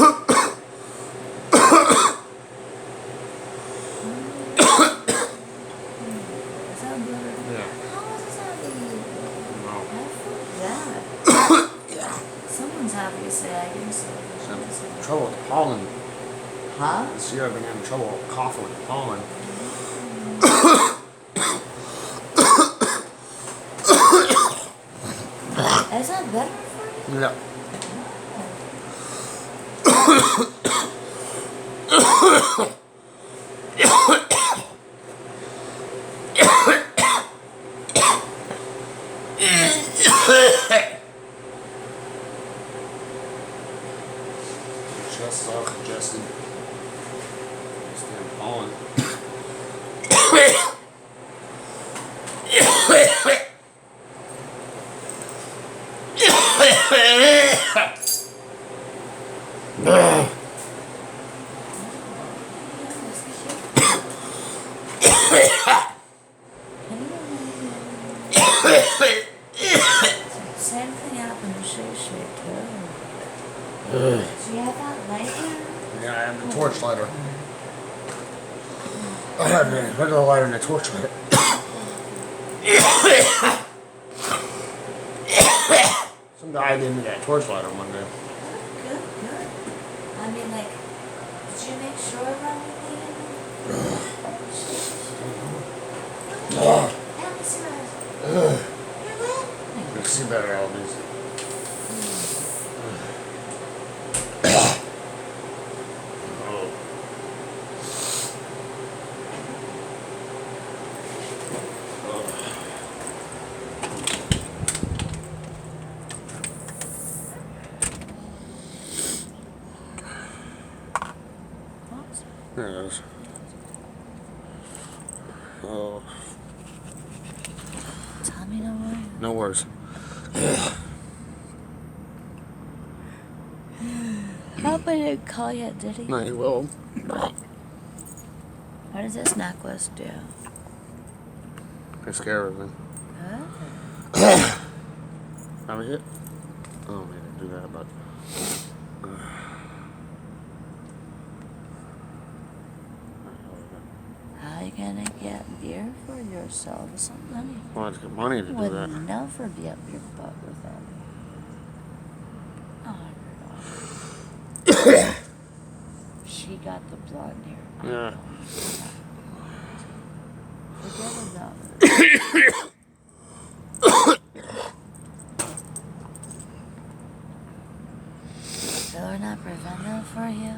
Yeah. How is that you? No. I forgot. Someone's obviously acting so. Some trouble with the pollen. Huh? This year I've been having trouble coughing with the pollen. Is that better for you? Yeah. Chest all congested. Just damn pollen. Same thing happened to Shay Shay too. Do you have that lighter? Yeah, I have the torch lighter. I have the regular lighter and the torch lighter. Some guy gave me that torch lighter one day. Good, good. I mean, like, did you make sure of everything? You see better, Albies. There it is. Oh, Tell me no more. no worries. Papa didn't call yet, did he? No, you will. What does this necklace do? Take care of everything. Good. Have a hit? Oh, man, didn't do that, but. How you gonna get beer for yourself or something? Well, it's good money to do Would that. never be up your butt with that. Oh, she got the blonde hair. Yeah. Forget about it. So we're not preventive for you?